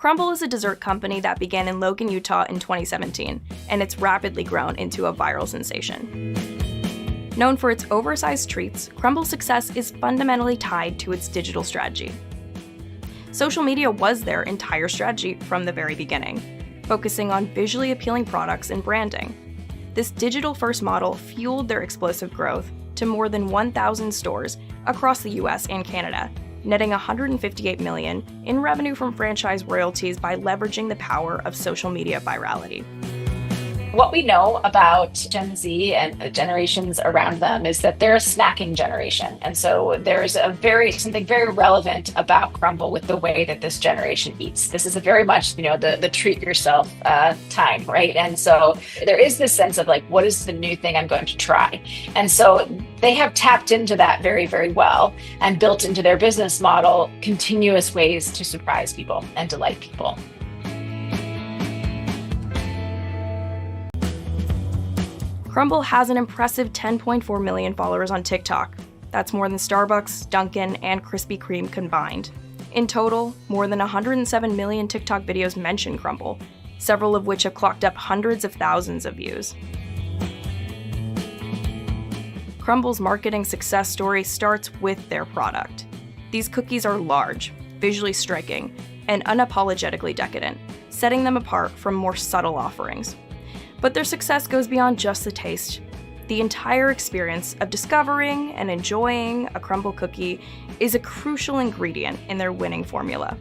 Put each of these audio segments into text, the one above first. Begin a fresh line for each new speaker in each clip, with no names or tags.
Crumbl is a dessert company that began in Logan, Utah in 2017, and it's rapidly grown into a viral sensation. Known for its oversized treats, Crumbl's success is fundamentally tied to its digital strategy. Social media was their entire strategy from the very beginning, focusing on visually appealing products and branding. This digital-first model fueled their explosive growth to more than 1,000 stores across the US and Canada, netting $158 million in revenue from franchise royalties by leveraging the power of social media virality.
What we know about Gen Z and the generations around them is that they're a snacking generation. And so there's something very relevant about Crumbl with the way that this generation eats. This is a very much, the treat yourself time, right? And so there is this sense of like, what is the new thing I'm going to try? And so they have tapped into that very, very well and built into their business model continuous ways to surprise people and delight people.
Crumbl has an impressive 10.4 million followers on TikTok. That's more than Starbucks, Dunkin', and Krispy Kreme combined. In total, more than 107 million TikTok videos mention Crumbl, several of which have clocked up hundreds of thousands of views. Crumbl's marketing success story starts with their product. These cookies are large, visually striking, and unapologetically decadent, setting them apart from more subtle offerings. But their success goes beyond just the taste. The entire experience of discovering and enjoying a Crumbl cookie is a crucial ingredient in their winning formula.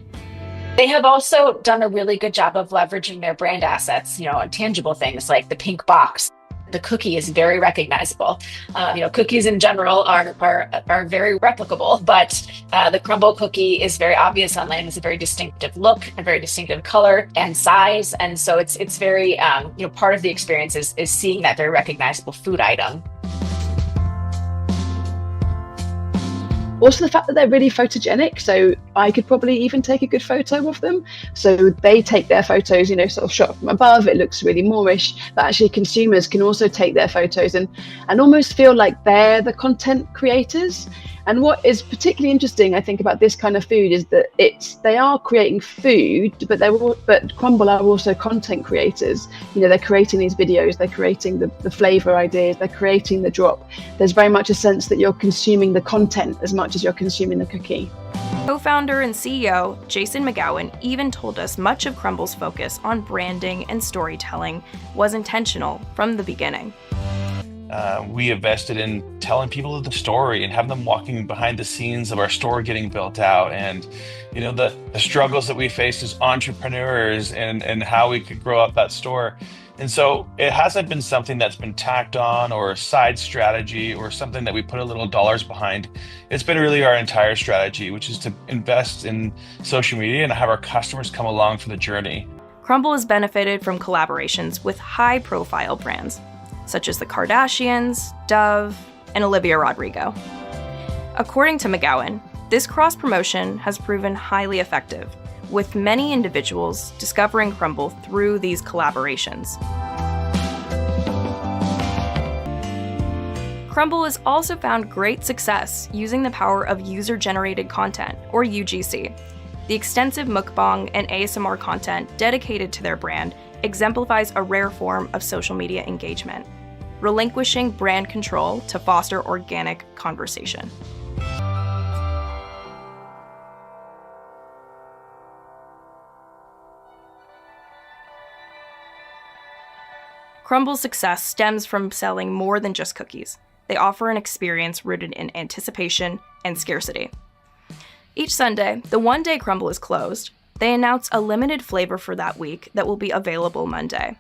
They have also done a really good job of leveraging their brand assets, tangible things like the pink box. The cookie is very recognizable. Cookies in general are very replicable, but the Crumbl cookie is very obvious online. It's a very distinctive look, a very distinctive color and size, and so it's very part of the experience is seeing that very recognizable food item.
Also, the fact that they're really photogenic, so I could probably even take a good photo of them. So they take their photos, sort of shot from above. It looks really Moorish, but actually consumers can also take their photos and almost feel like they're the content creators. And what is particularly interesting, I think, about this kind of food is that they are creating food, but Crumbl are also content creators. They're creating these videos, they're creating the flavor ideas, they're creating the drop. There's very much a sense that you're consuming the content as much as you're consuming the cookie.
Co-founder and CEO Jason McGowan even told us much of Crumbl's focus on branding and storytelling was intentional from the beginning.
We invested in telling people the story and having them walking behind the scenes of our store getting built out, and the struggles that we faced as entrepreneurs and how we could grow up that store. And so it hasn't been something that's been tacked on or a side strategy or something that we put a little dollars behind. It's been really our entire strategy, which is to invest in social media and have our customers come along for the journey.
Crumbl has benefited from collaborations with high-profile brands, such as the Kardashians, Dove, and Olivia Rodrigo. According to McGowan, this cross-promotion has proven highly effective, with many individuals discovering Crumbl through these collaborations. Crumbl has also found great success using the power of user-generated content, or UGC. The extensive mukbang and ASMR content dedicated to their brand exemplifies a rare form of social media engagement, relinquishing brand control to foster organic conversation. Crumbl's success stems from selling more than just cookies. They offer an experience rooted in anticipation and scarcity. Each Sunday, the one day Crumbl is closed, they announce a limited flavor for that week that will be available Monday.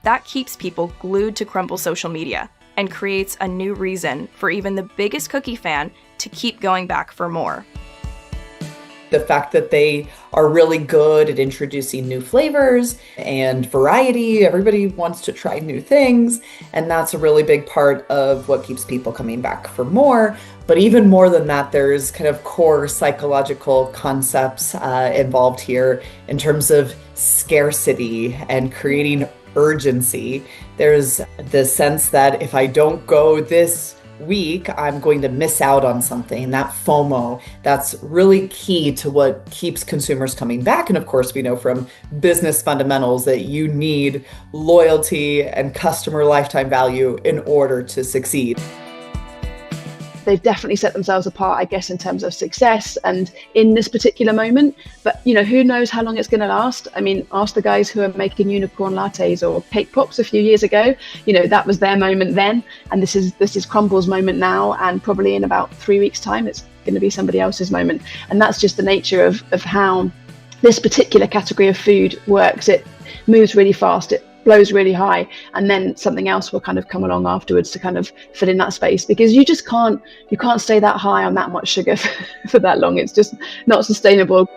That keeps people glued to Crumbl's social media and creates a new reason for even the biggest cookie fan to keep going back for more.
The fact that they are really good at introducing new flavors and variety. Everybody wants to try new things, and that's a really big part of what keeps people coming back for more. But even more than that, there's kind of core psychological concepts involved here in terms of scarcity and creating urgency. There's the sense that if I don't go this week, I'm going to miss out on something. That FOMO, that's really key to what keeps consumers coming back. And of course, we know from business fundamentals that you need loyalty and customer lifetime value in order to succeed.
They've definitely set themselves apart, I guess, in terms of success and in this particular moment. But, who knows how long it's going to last? I mean, ask the guys who are making unicorn lattes or cake pops a few years ago. That was their moment then. And this is Crumbl's moment now. And probably in about 3 weeks' time, it's going to be somebody else's moment. And that's just the nature of how this particular category of food works. It moves really fast. It blows really high, and then something else will kind of come along afterwards to kind of fill in that space, because you can't stay that high on that much sugar for that long. It's just not sustainable.